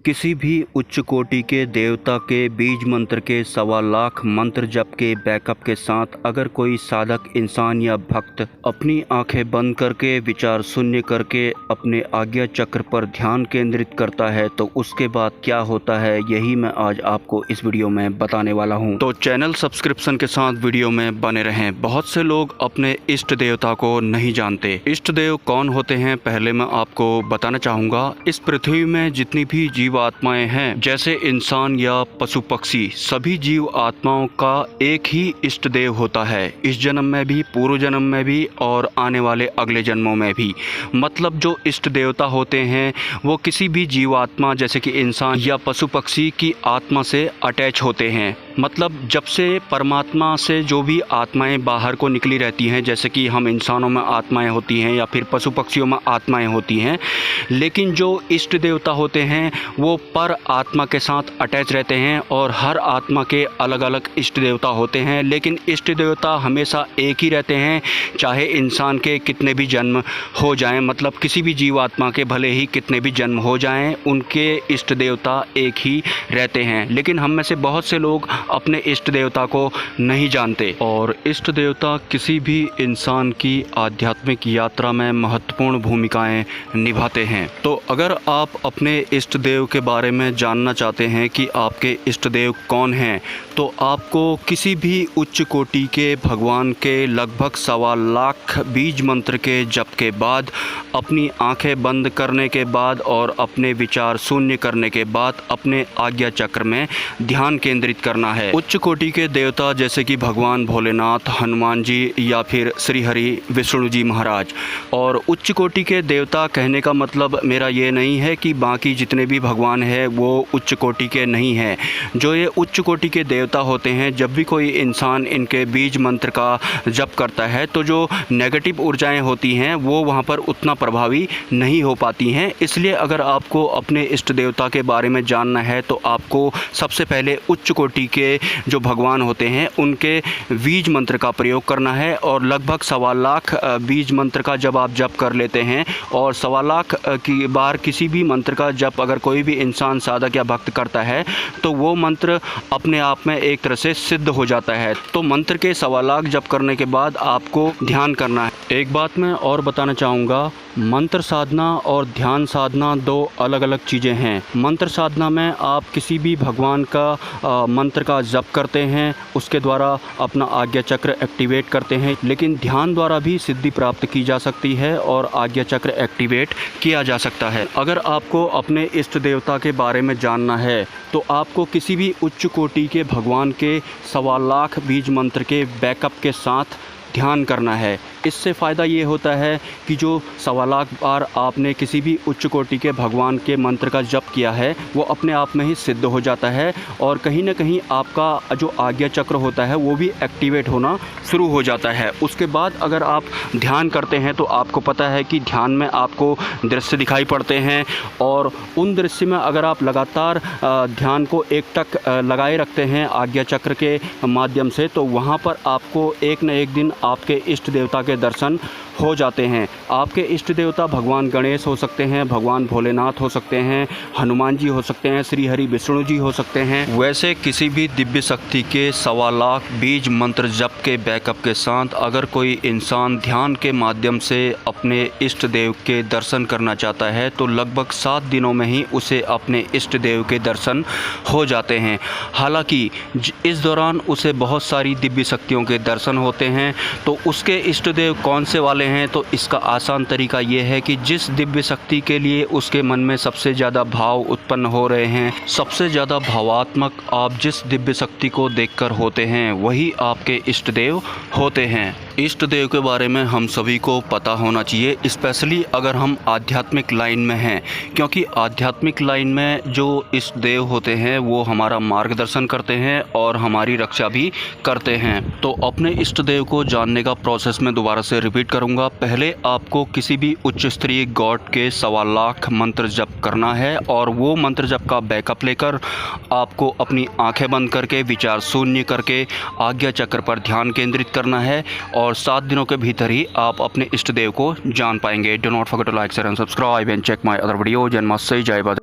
किसी भी उच्च कोटि के देवता के बीज मंत्र के 1.25 लाख मंत्र जप के बैकअप के साथ अगर कोई साधक इंसान या भक्त अपनी आंखें बंद करके विचार शून्य करके अपने आज्ञा चक्र पर ध्यान केंद्रित करता है तो उसके बाद क्या होता है, यही मैं आज आपको इस वीडियो में बताने वाला हूं। तो चैनल सब्सक्रिप्शन के साथ वीडियो में बने रहें। बहुत से लोग अपने इष्ट देवता को नहीं जानते। इष्ट देव कौन होते हैं पहले मैं आपको बताना चाहूँगा। इस पृथ्वी में जितनी भी जीव आत्माएं हैं, जैसे इंसान या पशु पक्षी, सभी जीव आत्माओं का एक ही इष्ट देव होता है। इस जन्म में भी, पूर्व जन्म में भी और आने वाले अगले जन्मों में भी। मतलब जो इष्ट देवता होते हैं वो किसी भी जीवात्मा जैसे कि इंसान या पशु पक्षी की आत्मा से अटैच होते हैं। मतलब जब से परमात्मा से जो भी आत्माएं बाहर को निकली रहती हैं, जैसे कि हम इंसानों में आत्माएं होती हैं या फिर पशु पक्षियों में आत्माएं होती हैं, लेकिन जो इष्ट देवता होते हैं वो पर आत्मा के साथ अटैच रहते हैं और हर आत्मा के अलग अलग इष्ट देवता होते हैं। लेकिन इष्ट देवता हमेशा एक ही रहते हैं, चाहे इंसान के कितने भी जन्म हो जाएं। मतलब किसी भी जीवात्मा के भले ही कितने भी जन्म हो जाएं, उनके इष्ट देवता एक ही रहते हैं। लेकिन हम में से बहुत से लोग अपने इष्ट देवता को नहीं जानते और इष्ट देवता किसी भी इंसान की आध्यात्मिक यात्रा में महत्वपूर्ण भूमिकाएं निभाते हैं। तो अगर आप अपने इष्ट देव के बारे में जानना चाहते हैं कि आपके इष्ट देव कौन हैं, तो आपको किसी भी उच्च कोटि के भगवान के लगभग 1.25 लाख बीज मंत्र के जप के बाद, अपनी आंखें बंद करने के बाद और अपने विचार शून्य करने के बाद अपने आज्ञा चक्र में ध्यान केंद्रित करना है। उच्च कोटि के देवता जैसे कि भगवान भोलेनाथ, हनुमान जी या फिर श्री हरि विष्णु जी महाराज। और उच्च कोटि के देवता कहने का मतलब मेरा ये नहीं है कि बाकी जितने भी भगवान हैं वो उच्च कोटि के नहीं हैं। जो ये उच्च कोटि के देवता होते हैं, जब भी कोई इंसान इनके बीज मंत्र का जप करता है तो जो नेगेटिव ऊर्जाएं होती हैं वो वहाँ पर उतना प्रभावी नहीं हो पाती हैं। इसलिए अगर आपको अपने इष्ट देवता के बारे में जानना है तो आपको सबसे पहले उच्च कोटि के जो भगवान होते हैं उनके बीज मंत्र का प्रयोग करना है। और लगभग 1.25 लाख बीज मंत्र का जब आप जप कर लेते हैं और 1.25 लाख की बार किसी भी मंत्र का जप अगर कोई भी इंसान साधक या भक्त करता है तो वो मंत्र अपने आप में एक तरह से सिद्ध हो जाता है। तो मंत्र के 1.25 लाख जप करने के बाद आपको ध्यान करना है। एक बात मैं और बताना चाहूँगा, मंत्र साधना और ध्यान साधना दो अलग अलग चीज़ें हैं। मंत्र साधना में आप किसी भी भगवान का मंत्र का जप करते हैं, उसके द्वारा अपना आज्ञा चक्र एक्टिवेट करते हैं। लेकिन ध्यान द्वारा भी सिद्धि प्राप्त की जा सकती है और आज्ञा चक्र एक्टिवेट किया जा सकता है। अगर आपको अपने इष्ट देवता के बारे में जानना है तो आपको किसी भी उच्च कोटि के भगवान के 1.25 लाख बीज मंत्र के बैकअप के साथ ध्यान करना है। इससे फ़ायदा ये होता है कि जो 1.25 बार आपने किसी भी उच्च कोटि के भगवान के मंत्र का जप किया है वो अपने आप में ही सिद्ध हो जाता है और कहीं ना कहीं आपका जो आज्ञा चक्र होता है वो भी एक्टिवेट होना शुरू हो जाता है। उसके बाद अगर आप ध्यान करते हैं तो आपको पता है कि ध्यान में आपको दृश्य दिखाई पड़ते हैं और उन दृश्य में अगर आप लगातार ध्यान को एकटक लगाए रखते हैं आज्ञा चक्र के माध्यम से, तो वहाँ पर आपको एक न एक दिन आपके इष्ट देवता के दर्शन हो जाते हैं। आपके इष्ट देवता भगवान गणेश हो सकते हैं, भगवान भोलेनाथ हो सकते हैं, हनुमान जी हो सकते हैं, श्री हरि विष्णु जी हो सकते हैं। वैसे किसी भी दिव्य शक्ति के 1.25 बीज मंत्र जप के बैकअप के साथ अगर कोई इंसान ध्यान के माध्यम से अपने इष्ट देव के दर्शन करना चाहता है तो लगभग 7 दिनों में ही उसे अपने इष्ट देव के दर्शन हो जाते हैं। हालांकि इस दौरान उसे बहुत सारी दिव्य शक्तियों के दर्शन होते हैं। तो उसके इष्ट देव कौन से वाले हैं, तो इसका आसान तरीका ये है कि जिस दिव्य शक्ति के लिए उसके मन में सबसे ज़्यादा भाव उत्पन्न हो रहे हैं, सबसे ज़्यादा भावात्मक आप जिस दिव्य शक्ति को देखकर होते हैं वही आपके इष्ट देव होते हैं। इष्ट देव के बारे में हम सभी को पता होना चाहिए, स्पेशली अगर हम आध्यात्मिक लाइन में हैं, क्योंकि आध्यात्मिक लाइन में जो इष्ट देव होते हैं वो हमारा मार्गदर्शन करते हैं और हमारी रक्षा भी करते हैं। तो अपने इष्ट देव को जानने का प्रोसेस मैं दोबारा से रिपीट करूंगा। पहले आपको किसी भी उच्च स्तरीय गॉड के 1.25 लाख मंत्र जप करना है और वो मंत्र जप का बैकअप लेकर आपको अपनी आंखें बंद करके विचार शून्य करके आज्ञा चक्र पर ध्यान केंद्रित करना है और 7 दिनों के भीतर ही आप अपने इष्ट देव को जान पाएंगे। Do not forget to like, share and subscribe and check my other video. Janmashtami जय बद्र।